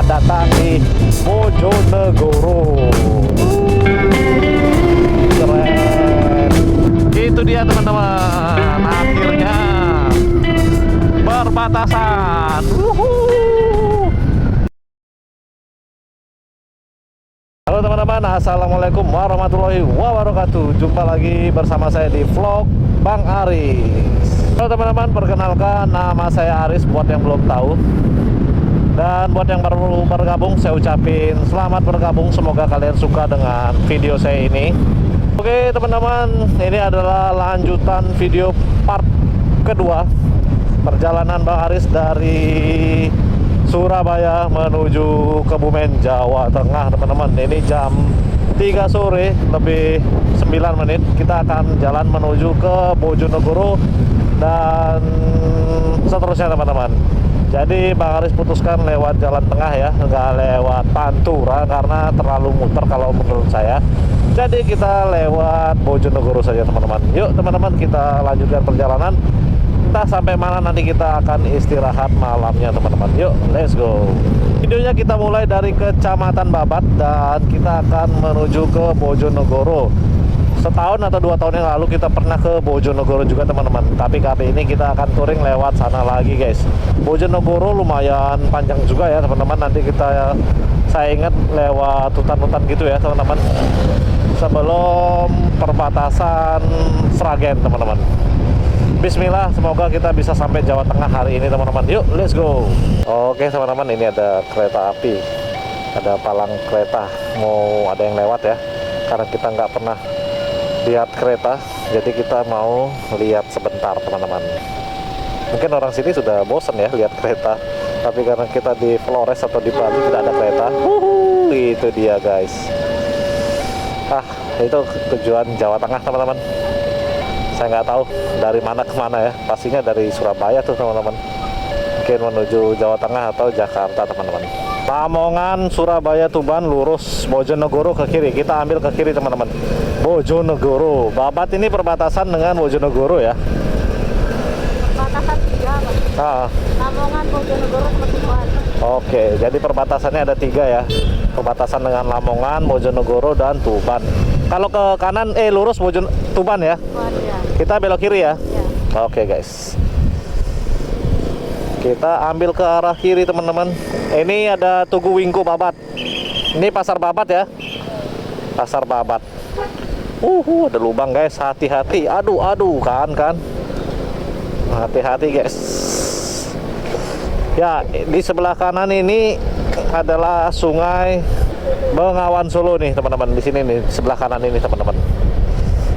selamat datang di Bojonegoro. Keren. Itu dia teman-teman, akhirnya perbatasan. Halo teman-teman, assalamualaikum warahmatullahi wabarakatuh. Jumpa lagi bersama saya di vlog Bang Aris. Halo teman-teman, perkenalkan nama saya Aris buat yang belum tahu. Dan buat yang baru bergabung, saya ucapin selamat bergabung. Semoga kalian suka dengan video saya ini. Oke teman-teman, ini adalah lanjutan video part kedua perjalanan Bang Aris dari Surabaya menuju Kebumen, Jawa Tengah teman-teman. Ini jam 3 sore lebih 9 menit. Kita akan jalan menuju ke Bojonegoro dan seterusnya teman-teman. Jadi Bang Aris putuskan lewat jalan tengah ya, nggak lewat Pantura karena terlalu muter kalau menurut saya. Jadi kita lewat Bojonegoro saja teman-teman. Yuk teman-teman, kita lanjutkan perjalanan. Entah sampai mana nanti kita akan istirahat malamnya teman-teman. Yuk, let's go. Videonya kita mulai dari Kecamatan Babat dan kita akan menuju ke Bojonegoro. Setahun atau 2 tahun yang lalu kita pernah ke Bojonegoro juga teman-teman. Tapi kali ini kita akan touring lewat sana lagi guys. Bojonegoro lumayan panjang juga ya teman-teman. Nanti saya ingat lewat hutan-hutan gitu ya teman-teman, sebelum perbatasan Sragen teman-teman. Bismillah, semoga kita bisa sampai Jawa Tengah hari ini teman-teman. Yuk, let's go. Oke teman-teman, ini ada kereta api, ada palang kereta, mau ada yang lewat ya. Karena kita nggak pernah lihat kereta, jadi kita mau lihat sebentar teman-teman. Mungkin orang sini sudah bosan ya lihat kereta, tapi karena kita di Flores atau di Bali tidak ada kereta. Itu dia guys. Itu tujuan Jawa Tengah teman-teman. Saya nggak tahu dari mana ke mana ya, pastinya dari Surabaya tuh teman-teman. Mungkin menuju Jawa Tengah atau Jakarta teman-teman. Lamongan, Surabaya, Tuban, lurus Bojonegoro ke kiri. Kita ambil ke kiri teman-teman. Bojonegoro. Babat ini perbatasan dengan Bojonegoro ya. Perbatasan 3 Pak. Lamongan, Bojonegoro, sama Tuban. Oke, jadi perbatasannya ada 3 ya. Perbatasan dengan Lamongan, Bojonegoro, dan Tuban. Kalau ke kanan lurus Tuban ya. Tuban ya. Kita belok kiri ya. Ya. Oke guys. Kita ambil ke arah kiri teman-teman. Ini ada Tugu Wingko Babat. Ini pasar Babat ya. Pasar Babat. Ada lubang guys, hati-hati. Aduh, kan. Hati-hati guys. Ya, di sebelah kanan ini adalah Sungai Bengawan Solo nih teman-teman. Di sini nih, sebelah kanan ini teman-teman.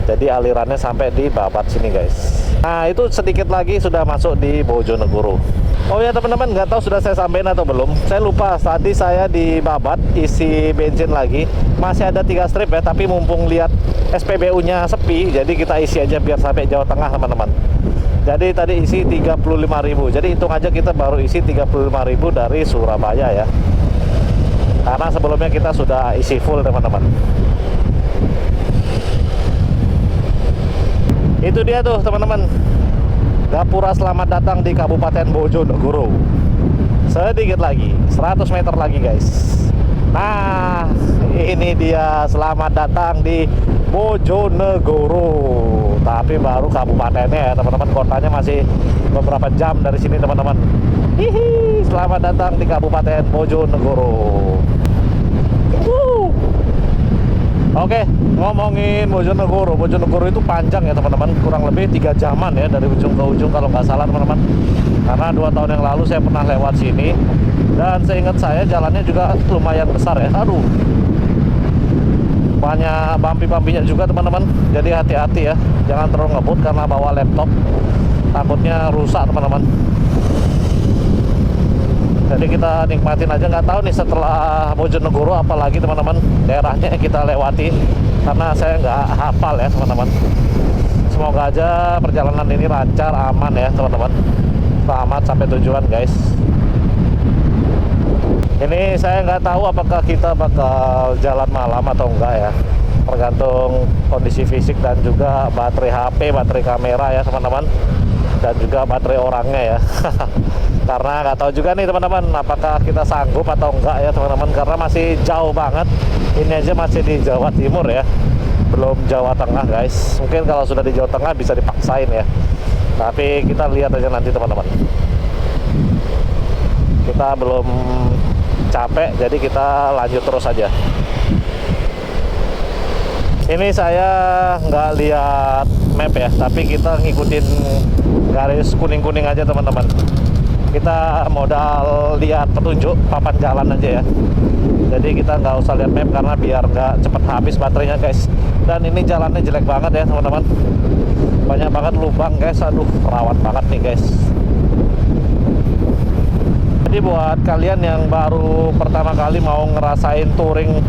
Jadi alirannya sampai di Babat sini guys. Nah, itu sedikit lagi sudah masuk di Bojonegoro. Oh ya teman-teman, nggak tahu sudah saya sampaikan atau belum. Saya lupa, tadi saya di Babat isi bensin lagi. Masih ada 3 strip ya, tapi mumpung lihat SPBU-nya sepi, jadi kita isi aja biar sampai Jawa Tengah teman-teman. Jadi tadi isi 35.000. Jadi hitung aja kita baru isi 35.000 dari Surabaya ya. Karena sebelumnya kita sudah isi full teman-teman. Itu dia tuh teman-teman, Gapura selamat datang di Kabupaten Bojonegoro. Sedikit lagi, 100 meter lagi guys. Nah, ini dia selamat datang di Bojonegoro. Tapi baru kabupatennya ya teman-teman, kotanya masih beberapa jam dari sini teman-teman. Selamat datang di Kabupaten Bojonegoro. Oke, ngomongin Bojonegoro. Bojonegoro itu panjang ya teman-teman, kurang lebih 3 jaman ya dari ujung ke ujung kalau nggak salah teman-teman. Karena 2 tahun yang lalu saya pernah lewat sini dan seingat saya jalannya juga lumayan besar ya. Aduh, banyak bumpy-bumpy-nya juga teman-teman. Jadi hati-hati ya, jangan terlalu ngebut karena bawa laptop, takutnya rusak teman-teman. Jadi kita nikmatin aja, nggak tahu nih setelah Bojonegoro apalagi teman-teman daerahnya kita lewati, karena saya nggak hafal ya teman-teman. Semoga aja perjalanan ini lancar, aman ya teman-teman. Selamat sampai tujuan guys. Ini saya nggak tahu apakah kita bakal jalan malam atau enggak ya, tergantung kondisi fisik dan juga baterai HP, baterai kamera ya teman-teman, dan juga baterai orangnya ya. Karena nggak tahu juga nih teman-teman apakah kita sanggup atau enggak ya teman-teman, karena masih jauh banget. Ini aja masih di Jawa Timur ya, belum Jawa Tengah guys. Mungkin kalau sudah di Jawa Tengah bisa dipaksain ya, tapi kita lihat aja nanti teman-teman. Kita belum capek, jadi kita lanjut terus aja. Ini saya nggak lihat map ya, tapi kita ngikutin garis kuning-kuning aja teman-teman. Kita modal lihat petunjuk papan jalan aja ya. Jadi kita nggak usah lihat map karena biar nggak cepet habis baterainya guys. Dan ini jalannya jelek banget ya teman-teman, banyak banget lubang guys. Aduh, rawan banget nih guys. Jadi buat kalian yang baru pertama kali mau ngerasain touring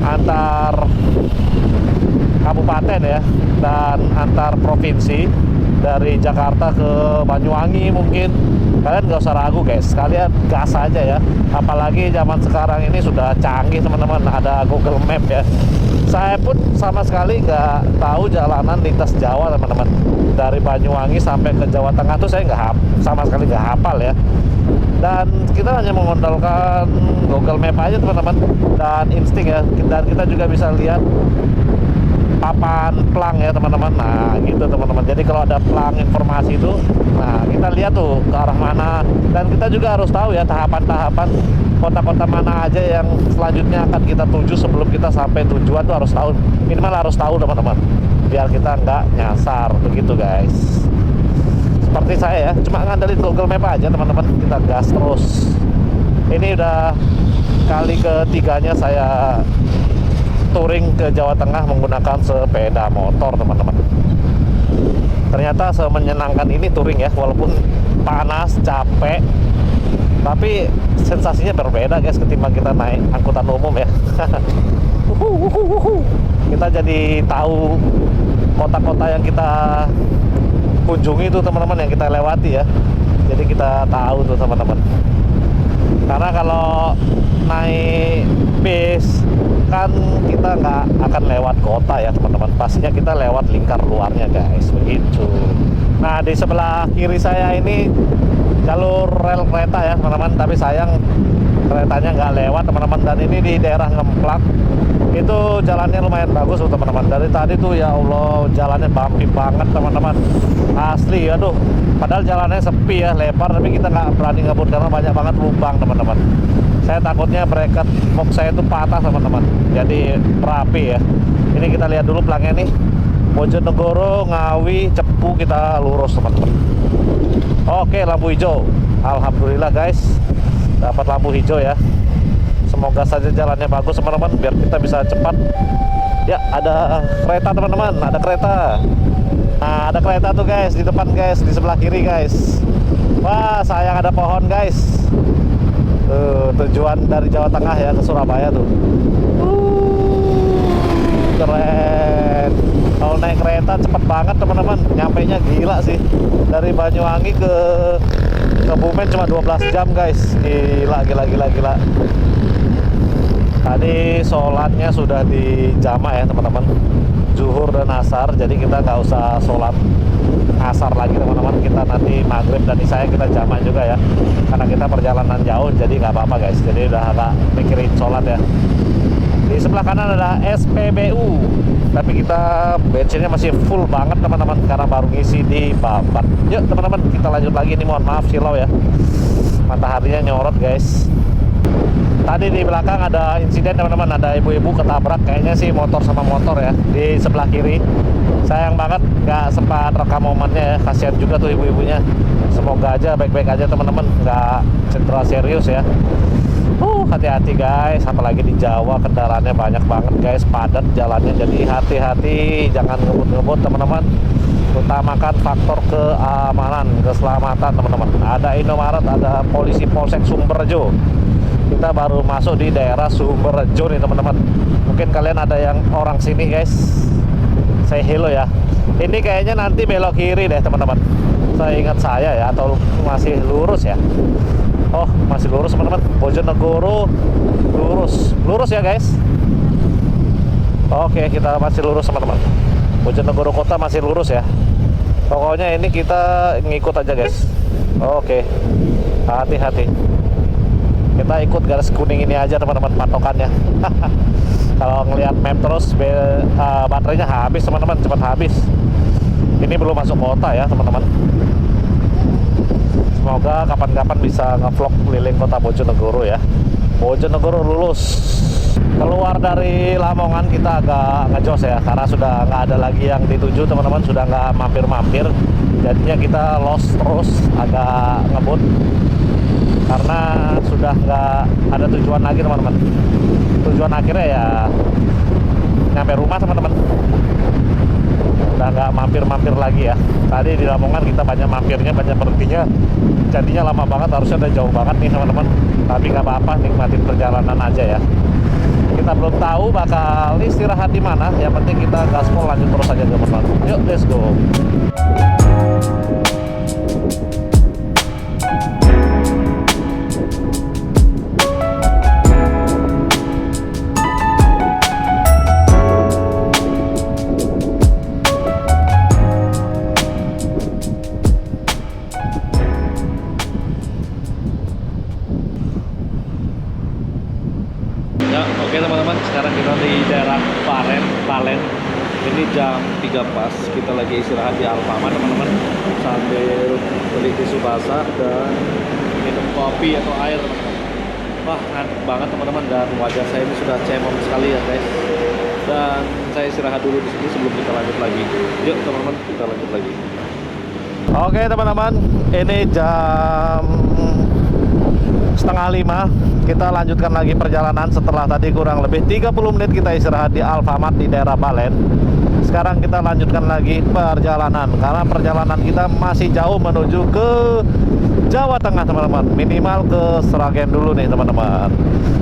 antar kabupaten ya, dan antar provinsi dari Jakarta ke Banyuwangi, mungkin kalian nggak usah ragu guys, kalian gas aja ya. Apalagi zaman sekarang ini sudah canggih teman-teman, ada Google Map ya. Saya pun sama sekali nggak tahu jalanan lintas Jawa teman-teman. Dari Banyuwangi sampai ke Jawa Tengah tuh saya sama sekali nggak hafal ya. Dan kita hanya mengandalkan Google Map aja teman-teman, dan insting ya. Dan kita juga bisa lihat papan plang ya teman-teman. Nah gitu teman-teman, jadi kalau ada plang informasi itu, nah kita lihat tuh ke arah mana. Dan kita juga harus tahu ya tahapan-tahapan kota-kota mana aja yang selanjutnya akan kita tuju sebelum kita sampai tujuan tuh harus tahu, minimal harus tahu teman-teman, biar kita nggak nyasar begitu guys. Seperti saya ya, cuma ngandelin Google Map aja teman-teman, kita gas terus. Ini udah kali ketiganya saya touring ke Jawa Tengah menggunakan sepeda motor teman-teman. Ternyata semenyenangkan ini touring ya, walaupun panas, capek, tapi sensasinya berbeda guys ketimbang kita naik angkutan umum ya. Kita jadi tahu kota-kota yang kita kunjungi itu teman-teman, yang kita lewati ya. Jadi kita tahu tuh teman-teman. Karena kalau naik bis kan kita nggak akan lewat kota ya teman-teman, pastinya kita lewat lingkar luarnya guys, begitu. Nah di sebelah kiri saya ini jalur rel kereta ya teman-teman, tapi sayang keretanya nggak lewat teman-teman. Dan ini di daerah Ngemplak, itu jalannya lumayan bagus tuh teman-teman. Dari tadi tuh ya Allah, jalannya bumpy banget teman-teman, asli. Aduh, padahal jalannya sepi ya, lebar, tapi kita nggak berani ngebut karena banyak banget lubang teman-teman. Saya takutnya bracket box saya itu patah teman-teman, jadi berapi ya. Ini kita lihat dulu pelangnya nih, Bojonegoro, Ngawi, Cepu, kita lurus teman-teman. Oke, lampu hijau. Alhamdulillah guys, dapat lampu hijau ya. Semoga saja jalannya bagus teman-teman, biar kita bisa cepat. Ya, ada kereta teman-teman, ada kereta. Nah, ada kereta tuh guys, di depan guys, di sebelah kiri guys. Wah, sayang ada pohon guys. Tuh, tujuan dari Jawa Tengah ya ke Surabaya tuh. Keren. Kalau naik kereta cepet banget teman-teman, nyampainya gila sih. Dari Banyuwangi ke Kebumen cuma 12 jam guys. Gila. Tadi sholatnya sudah dijama ya teman-teman, zuhur dan asar. Jadi kita nggak usah sholat asar lagi teman-teman, kita nanti maghrib dan isya kita jamak juga ya, karena kita perjalanan jauh, jadi nggak apa-apa guys. Jadi udah agak mikirin sholat ya. Di sebelah kanan ada SPBU, tapi kita bensinnya masih full banget teman-teman, karena baru ngisi di Babat. Yuk teman-teman, kita lanjut lagi nih. Mohon maaf silau ya, mataharinya nyorot guys. Tadi di belakang ada insiden teman-teman, ada ibu-ibu ketabrak, kayaknya sih motor sama motor ya, di sebelah kiri. Sayang banget nggak sempat rekam momennya ya, kasihan juga tuh ibu-ibunya. Semoga aja baik-baik aja teman-teman, nggak cedera serius ya. Hati-hati guys, apalagi di Jawa kendaraannya banyak banget guys, padat jalannya, jadi hati-hati, jangan ngebut-ngebut teman-teman. Utamakan faktor keamanan, keselamatan teman-teman. Ada Indomaret, ada polisi Polsek Sumberjo. Kita baru masuk di daerah Sumberjo nih teman-teman. Mungkin kalian ada yang orang sini guys, say hello ya. Ini kayaknya nanti belok kiri deh teman-teman, saya ingat saya ya, atau masih lurus ya. Oh, masih lurus teman-teman. Bojonegoro lurus ya guys. Oke, kita masih lurus teman-teman. Bojonegoro kota masih lurus ya. Pokoknya ini kita ngikut aja guys. Oke. Hati-hati. Kita ikut garis kuning ini aja teman-teman patokannya. Kalau ngelihat map terus baterainya habis teman-teman, cepat habis. Ini belum masuk kota ya teman-teman. Semoga kapan-kapan bisa ngevlog keliling kota Bojonegoro ya. Bojonegoro lulus. Keluar dari Lamongan kita agak ngejos ya, karena sudah nggak ada lagi yang dituju teman-teman, sudah nggak mampir-mampir. Jadinya kita lost terus, agak ngebut karena sudah nggak ada tujuan lagi teman-teman. Tujuan akhirnya ya nyampe rumah teman-teman. Udah nggak mampir-mampir lagi ya. Tadi di Lamongan kita banyak mampirnya, banyak berhentinya, jadinya lama banget, harusnya udah jauh banget nih teman-teman. Tapi nggak apa-apa, nikmatin perjalanan aja ya. Kita belum tahu bakal istirahat di mana, yang penting kita gaspol lanjut terus aja teman-teman. Yuk, let's go. Ya, oke teman-teman, sekarang kita di daerah Palen. Ini jam 3 pas, kita lagi istirahat di Alfamart teman-teman, sambil beli tisu basah dan minum kopi atau air teman-teman. Wah, ngantuk banget teman-teman, dan wajah saya ini sudah cemong sekali ya guys. Dan saya istirahat dulu di sini sebelum kita lanjut lagi. Yuk teman-teman, kita lanjut lagi. Oke teman-teman, ini jam setengah 5. Kita lanjutkan lagi perjalanan setelah tadi kurang lebih 30 menit kita istirahat di Alfamart di daerah Palen. Sekarang kita lanjutkan lagi perjalanan, karena perjalanan kita masih jauh menuju ke Jawa Tengah teman-teman. Minimal ke Sragen dulu nih teman-teman.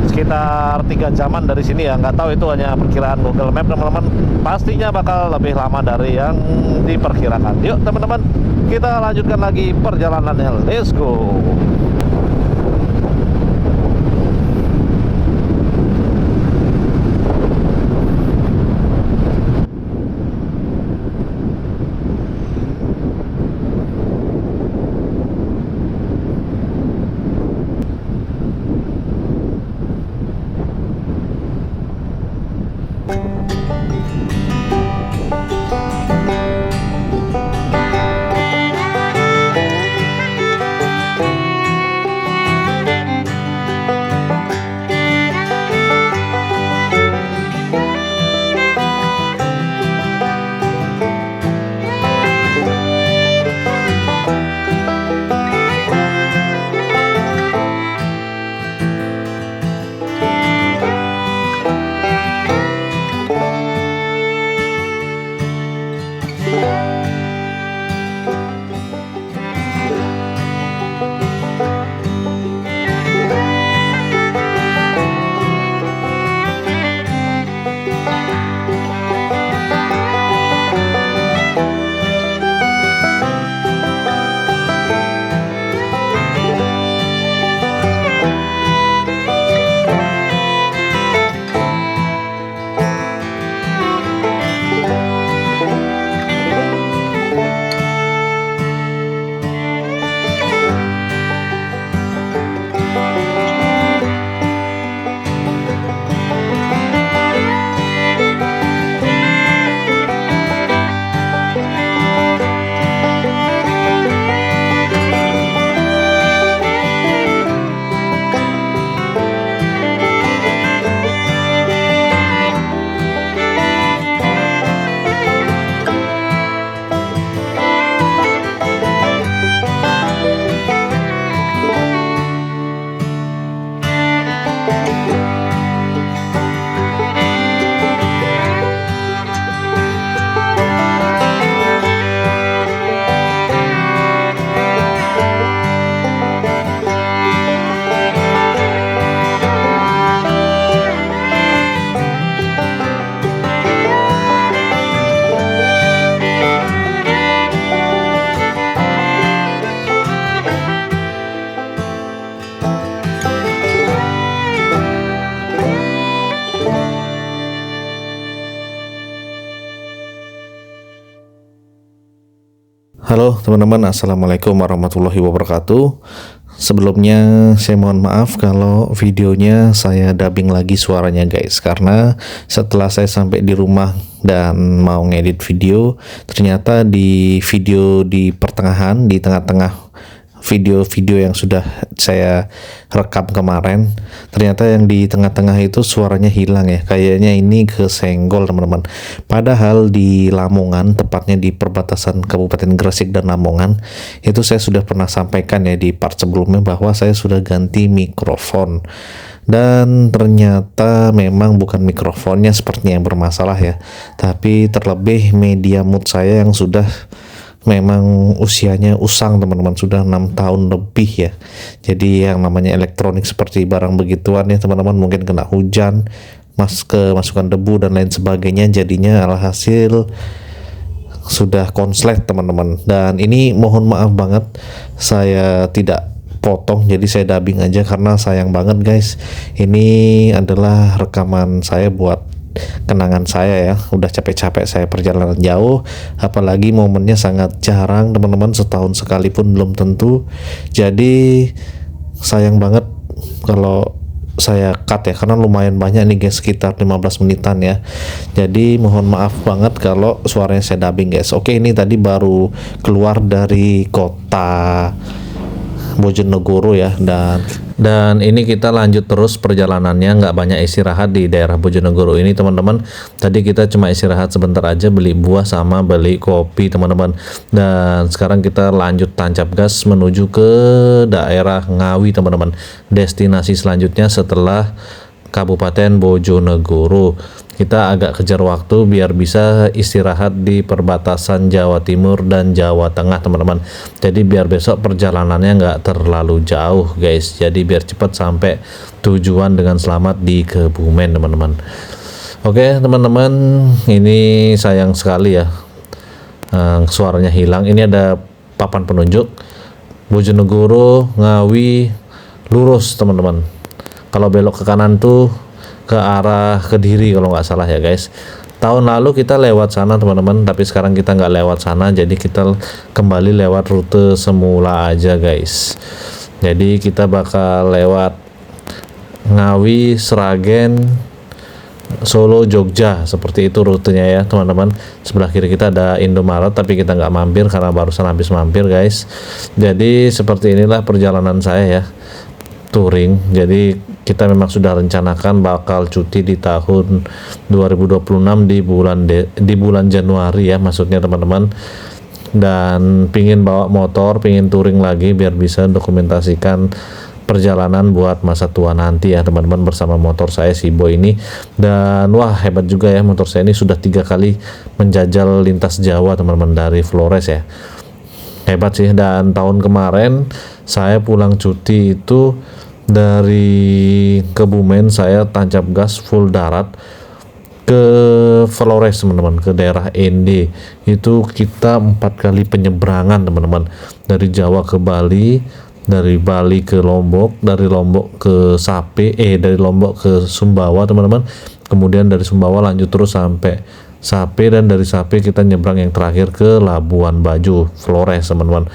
Sekitar 3 jaman dari sini ya, nggak tahu, itu hanya perkiraan Google Map teman-teman. Pastinya bakal lebih lama dari yang diperkirakan. Yuk teman-teman, kita lanjutkan lagi perjalanannya. Let's go. Halo teman-teman, assalamualaikum warahmatullahi wabarakatuh. Sebelumnya saya mohon maaf kalau videonya saya dubbing lagi suaranya guys, karena setelah saya sampai di rumah dan mau ngedit video, ternyata di video di pertengahan, di tengah-tengah video-video yang sudah saya rekam kemarin, ternyata yang di tengah-tengah itu suaranya hilang ya, kayaknya ini kesenggol teman-teman. Padahal di Lamongan, tepatnya di perbatasan Kabupaten Gresik dan Lamongan, itu saya sudah pernah sampaikan ya di part sebelumnya bahwa saya sudah ganti mikrofon, dan ternyata memang bukan mikrofonnya sepertinya yang bermasalah ya, tapi terlebih media mood saya yang sudah memang usianya usang teman-teman, sudah 6 tahun lebih ya. Jadi yang namanya elektronik seperti barang begituan ya teman-teman, mungkin kena hujan, kemasukan debu dan lain sebagainya, jadinya alhasil sudah konslet teman-teman. Dan ini mohon maaf banget saya tidak potong, jadi saya dubbing aja karena sayang banget guys, ini adalah rekaman saya buat kenangan saya ya. Udah capek-capek saya perjalanan jauh, apalagi momennya sangat jarang teman-teman, setahun sekali pun belum tentu. Jadi sayang banget kalau saya cut ya, karena lumayan banyak nih guys, sekitar 15 menitan ya. Jadi mohon maaf banget kalau suaranya saya dubbing guys. Oke, ini tadi baru keluar dari kota Bojonegoro ya, dan ini kita lanjut terus perjalanannya, nggak banyak istirahat di daerah Bojonegoro ini teman-teman. Tadi kita cuma istirahat sebentar aja, beli buah sama beli kopi teman-teman, dan sekarang kita lanjut tancap gas menuju ke daerah Ngawi teman-teman, destinasi selanjutnya setelah Kabupaten Bojonegoro. Kita agak kejar waktu biar bisa istirahat di perbatasan Jawa Timur dan Jawa Tengah teman-teman. Jadi biar besok perjalanannya nggak terlalu jauh guys, jadi biar cepat sampai tujuan dengan selamat di Kebumen teman-teman. Oke teman-teman, ini sayang sekali ya, suaranya hilang. Ini ada papan penunjuk Bojonegoro Ngawi lurus teman-teman. Kalau belok ke kanan tuh ke arah Kediri kalau nggak salah ya guys. Tahun lalu kita lewat sana teman-teman, tapi sekarang kita nggak lewat sana, jadi kita kembali lewat rute semula aja guys. Jadi kita bakal lewat Ngawi, Sragen, Solo, Jogja, seperti itu rutenya ya teman-teman. Sebelah kiri kita ada Indomaret, tapi kita nggak mampir karena barusan habis mampir guys. Jadi seperti inilah perjalanan saya ya, touring. Jadi kita memang sudah rencanakan bakal cuti di tahun 2026 di bulan Januari ya maksudnya teman-teman, dan pingin bawa motor, pingin touring lagi biar bisa dokumentasikan perjalanan buat masa tua nanti ya teman-teman, bersama motor saya Sibo ini. Dan wah hebat juga ya, motor saya ini sudah 3 kali menjajal lintas Jawa teman-teman, dari Flores ya, hebat sih. Dan tahun kemarin saya pulang cuti itu dari Kebumen, saya tancap gas full darat ke Flores teman-teman, ke daerah ND. Itu kita 4 kali penyeberangan teman-teman, dari Jawa ke Bali, dari Bali ke Lombok, dari Lombok ke Sape, dari Lombok ke Sumbawa teman-teman, kemudian dari Sumbawa lanjut terus sampai Sape, dan dari Sape kita nyebrang yang terakhir ke Labuan Bajo, Flores teman-teman.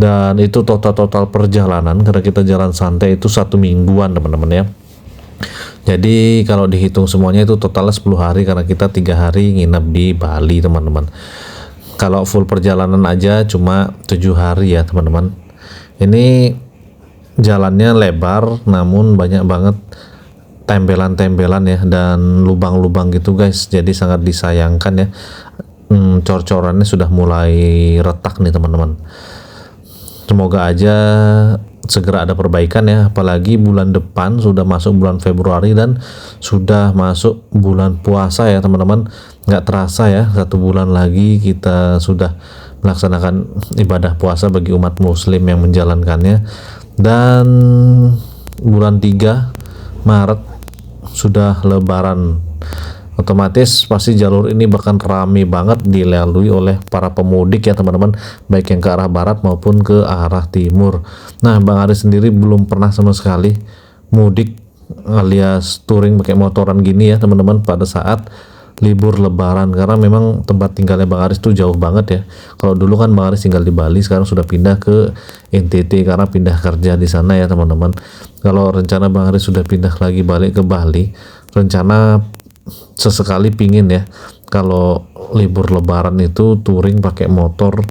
Dan itu total perjalanan, karena kita jalan santai itu 1 mingguan teman-teman ya. Jadi kalau dihitung semuanya itu totalnya 10 hari, karena kita 3 hari nginep di Bali teman-teman. Kalau full perjalanan aja cuma 7 hari ya teman-teman. Ini jalannya lebar, namun banyak banget tembelan-tembelan ya, dan lubang-lubang gitu guys. Jadi sangat disayangkan ya, cor-corannya sudah mulai retak nih teman-teman. Semoga aja segera ada perbaikan ya, apalagi bulan depan sudah masuk bulan Februari dan sudah masuk bulan puasa ya teman-teman. Nggak terasa ya, 1 bulan lagi kita sudah melaksanakan ibadah puasa bagi umat muslim yang menjalankannya. Dan bulan 3 Maret sudah lebaran, otomatis pasti jalur ini bahkan ramai banget dilalui oleh para pemudik ya teman-teman, baik yang ke arah barat maupun ke arah timur. Nah Bang Aris sendiri belum pernah sama sekali mudik alias touring pakai motoran gini ya teman-teman, pada saat libur lebaran, karena memang tempat tinggalnya Bang Aris tuh jauh banget ya. Kalau dulu kan Bang Aris tinggal di Bali, sekarang sudah pindah ke NTT karena pindah kerja di sana ya teman-teman. Kalau rencana Bang Aris sudah pindah lagi balik ke Bali, rencana sesekali pingin ya kalau libur lebaran itu touring pakai motor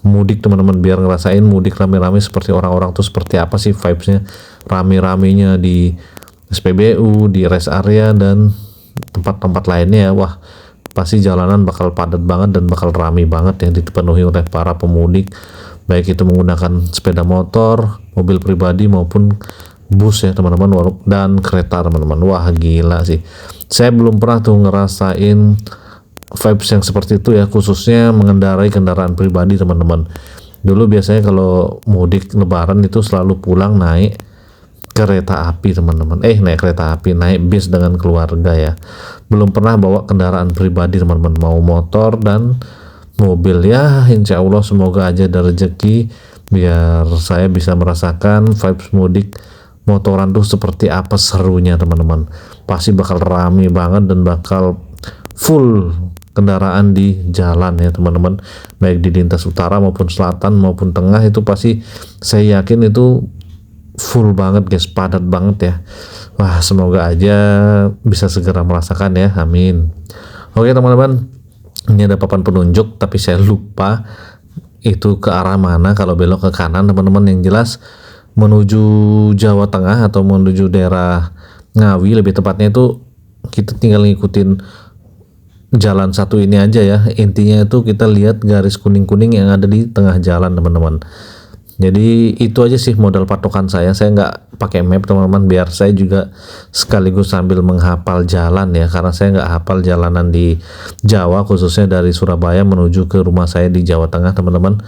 mudik teman-teman, biar ngerasain mudik rame-rame seperti orang-orang tuh seperti apa sih vibesnya, rame-ramenya di SPBU, di rest area dan tempat-tempat lainnya ya. Wah, pasti jalanan bakal padat banget dan bakal rame banget yang dipenuhi oleh para pemudik, baik itu menggunakan sepeda motor, mobil pribadi maupun bus ya teman-teman, dan kereta teman-teman. Wah gila sih, saya belum pernah tuh ngerasain vibes yang seperti itu ya, khususnya mengendarai kendaraan pribadi teman-teman. Dulu biasanya kalau mudik lebaran itu selalu pulang naik kereta api teman-teman, naik kereta api, naik bis dengan keluarga ya. Belum pernah bawa kendaraan pribadi teman-teman, mau motor dan mobil ya. Insya Allah semoga aja ada rezeki biar saya bisa merasakan vibes mudik motoran tuh seperti apa serunya teman-teman. Pasti bakal rame banget dan bakal full kendaraan di jalan ya teman-teman, baik di lintas utara maupun selatan maupun tengah, itu pasti saya yakin itu full banget guys, padat banget ya. Wah semoga aja bisa segera merasakan ya, amin. Oke teman-teman, ini ada papan penunjuk tapi saya lupa itu ke arah mana. Kalau belok ke kanan teman-teman, yang jelas menuju Jawa Tengah atau menuju daerah Ngawi lebih tepatnya, itu kita tinggal ngikutin jalan satu ini aja ya. Intinya itu kita lihat garis kuning-kuning yang ada di tengah jalan teman-teman. Jadi itu aja sih modal patokan saya nggak pakai map teman-teman, biar saya juga sekaligus sambil menghafal jalan ya, karena saya nggak hafal jalanan di Jawa, khususnya dari Surabaya menuju ke rumah saya di Jawa Tengah teman-teman.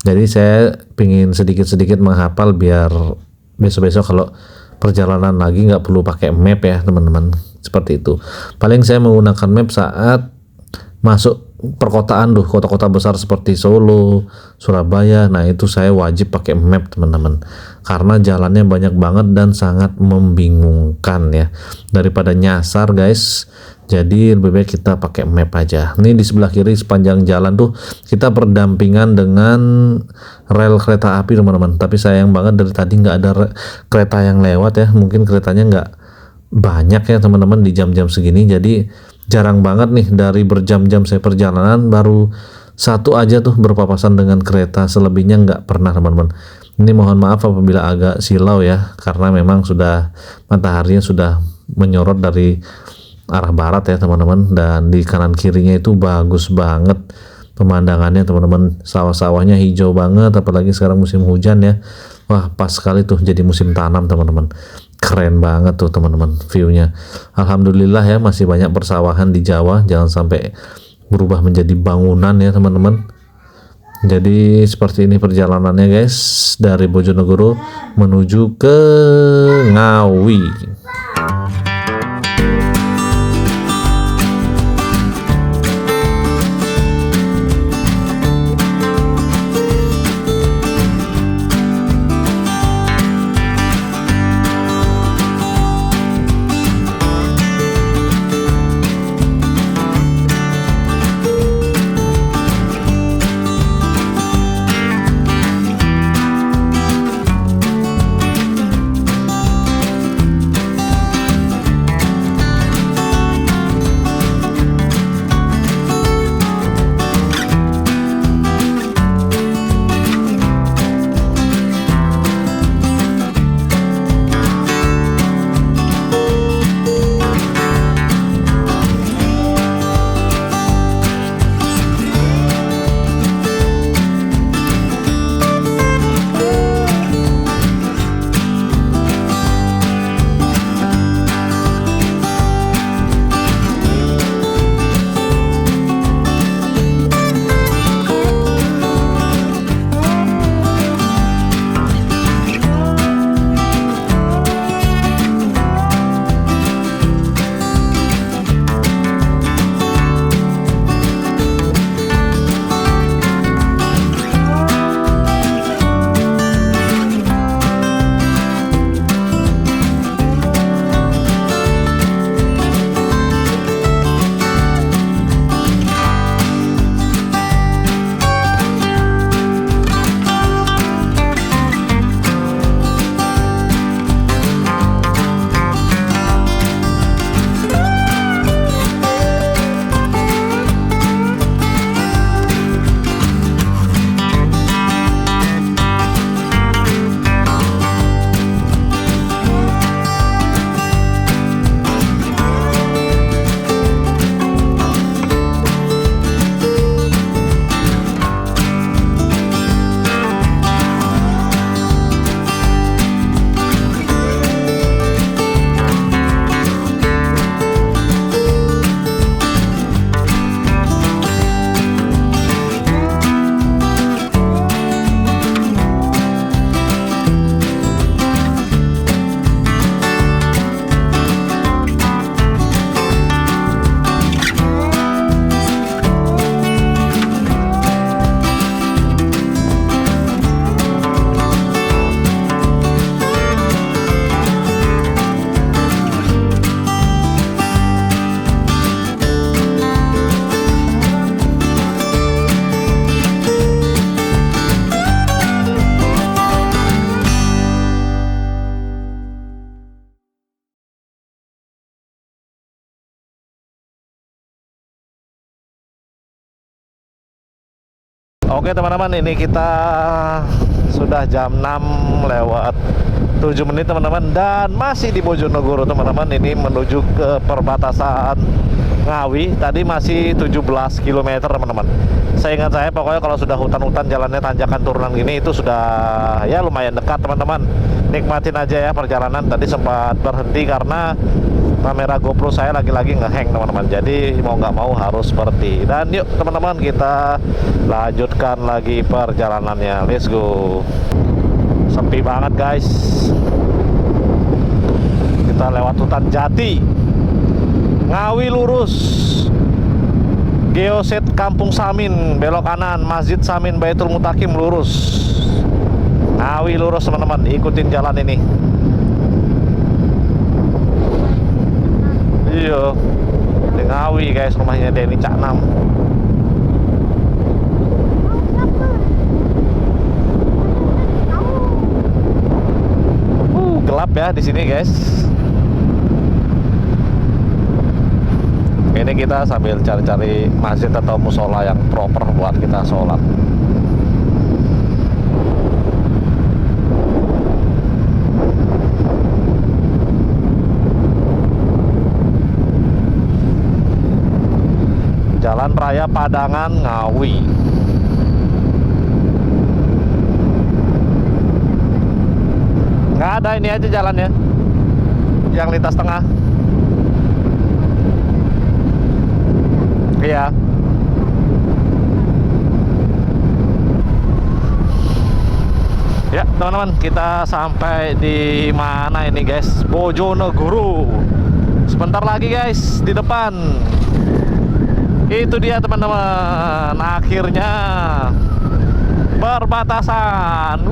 Jadi saya pingin sedikit-sedikit menghafal biar besok-besok kalau perjalanan lagi nggak perlu pakai map ya teman-teman, seperti itu. Paling saya menggunakan map saat masuk perkotaan tuh, kota-kota besar seperti Solo, Surabaya. Nah itu saya wajib pakai map teman-teman, karena jalannya banyak banget dan sangat membingungkan ya, daripada nyasar guys. Jadi lebih baik kita pakai map aja. Ini di sebelah kiri sepanjang jalan tuh kita berdampingan dengan rel kereta api teman-teman, tapi sayang banget dari tadi nggak ada kereta yang lewat ya. Mungkin keretanya nggak banyak ya teman-teman di jam-jam segini, jadi jarang banget nih dari berjam-jam saya perjalanan baru satu aja tuh berpapasan dengan kereta, selebihnya nggak pernah teman-teman. Ini mohon maaf apabila agak silau ya, karena memang sudah mataharinya sudah menyorot dari arah barat ya teman-teman, dan di kanan kirinya itu bagus banget pemandangannya teman-teman, sawah-sawahnya hijau banget, apalagi sekarang musim hujan ya. Wah pas sekali tuh jadi musim tanam teman-teman, keren banget tuh teman-teman viewnya. Alhamdulillah ya masih banyak persawahan di Jawa, jangan sampai berubah menjadi bangunan ya teman-teman. Jadi seperti ini perjalanannya guys, dari Bojonegoro menuju ke Ngawi. Oke teman-teman, ini kita sudah jam 6 lewat 7 menit teman-teman, dan masih di Bojonegoro teman-teman. Ini menuju ke perbatasan Ngawi. Tadi masih 17 km teman-teman. Seingat saya pokoknya kalau sudah hutan-hutan, jalannya tanjakan turunan gini, itu sudah ya lumayan dekat teman-teman. Nikmatin aja ya perjalanan. Tadi sempat berhenti karena kamera GoPro saya lagi-lagi ngehang teman-teman, jadi mau nggak mau harus berhenti. Dan yuk teman-teman, kita lanjutkan lagi perjalanannya. Let's go. Sepi banget guys. Kita lewat hutan jati. Ngawi lurus, Geoset Kampung Samin belok kanan, Masjid Samin Baitul Mutakim lurus. Ngawi lurus teman-teman, ikutin jalan ini. Iya, di Ngawi guys, rumahnya Denny Cak Nam. Gelap ya di sini guys. Ini kita sambil cari-cari masjid atau musola yang proper buat kita sholat. Jalan Raya Padangan Ngawi. Nggak ada, ini aja jalannya yang lintas tengah. Iya. Ya teman-teman, kita sampai di mana ini guys? Bojonegoro. Sebentar lagi guys, di depan. Itu dia teman-teman, akhirnya perbatasan.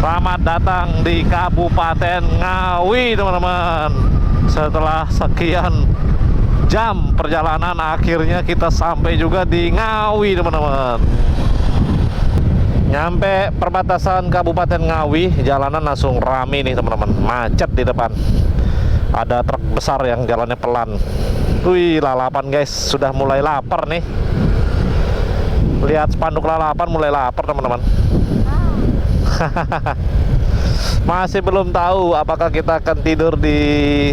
Selamat datang di Kabupaten Ngawi teman-teman. Setelah sekian jam perjalanan, akhirnya kita sampai juga di Ngawi teman-teman. Nyampe perbatasan Kabupaten Ngawi, jalanan langsung rame nih teman-teman, macet di depan. Ada truk besar yang jalannya pelan. Wih, lalapan guys, sudah mulai lapar nih. Lihat spanduk lalapan, mulai lapar teman-teman. Masih belum tahu apakah kita akan tidur di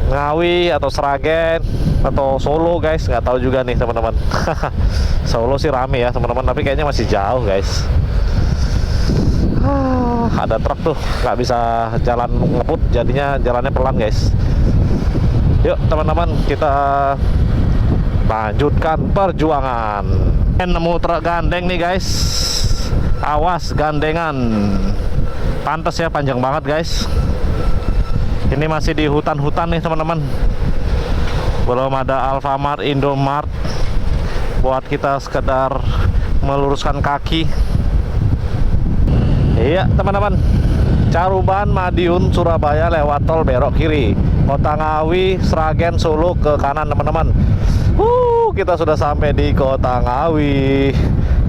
Ngawi atau Sragen atau Solo guys, nggak tahu juga nih teman-teman. Solo sih rame ya teman-teman, tapi kayaknya masih jauh guys. Ada truk tuh, nggak bisa jalan ngebut, jadinya jalannya pelan guys. Yuk teman-teman, kita lanjutkan perjuangan. Nemu truk gandeng nih guys, awas gandengan. Pantes ya, panjang banget guys. Ini masih di hutan-hutan nih teman-teman. Belum ada Alfamart, Indomart buat kita sekedar meluruskan kaki. Iya teman-teman, Caruban, Madiun, Surabaya lewat tol belok kiri. Kota Ngawi, Sragen, Solo ke kanan teman-teman. Kita sudah sampai di Kota Ngawi.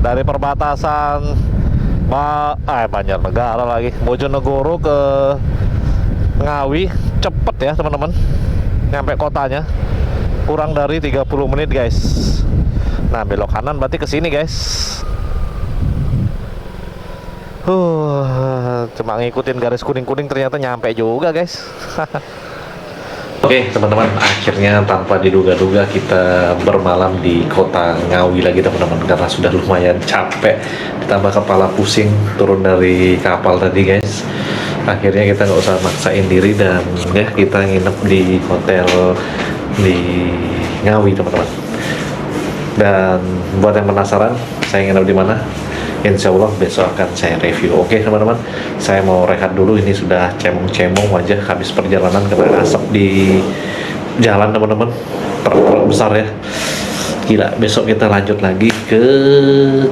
Dari perbatasan Banjarnegara lagi, Bojonegoro ke Ngawi cepet ya teman-teman. Nyampe kotanya kurang dari 30 menit guys. Nah belok kanan berarti ke sini guys. Cuma ngikutin garis kuning-kuning, ternyata nyampe juga guys. Oke teman-teman, akhirnya tanpa diduga-duga kita bermalam di kota Ngawi lagi teman-teman, karena sudah lumayan capek, ditambah kepala pusing turun dari kapal tadi guys. Akhirnya kita nggak usah maksain diri dan ya kita nginep di hotel di Ngawi teman-teman. Dan buat yang penasaran saya nginep di mana, insya Allah besok akan saya review. Oke teman-teman, saya mau rehat dulu. Ini sudah cemong-cemong wajah habis perjalanan kena asap di jalan teman-teman. Truk besar ya, gila. Besok kita lanjut lagi ke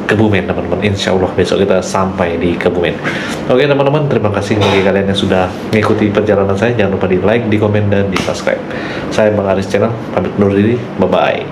Kebumen teman-teman. Insya Allah besok kita sampai di Kebumen. Oke teman-teman, terima kasih bagi kalian yang sudah mengikuti perjalanan saya. Jangan lupa di like, di komen, dan di subscribe. Saya Bang Aris Channel, pamit undur diri, bye bye.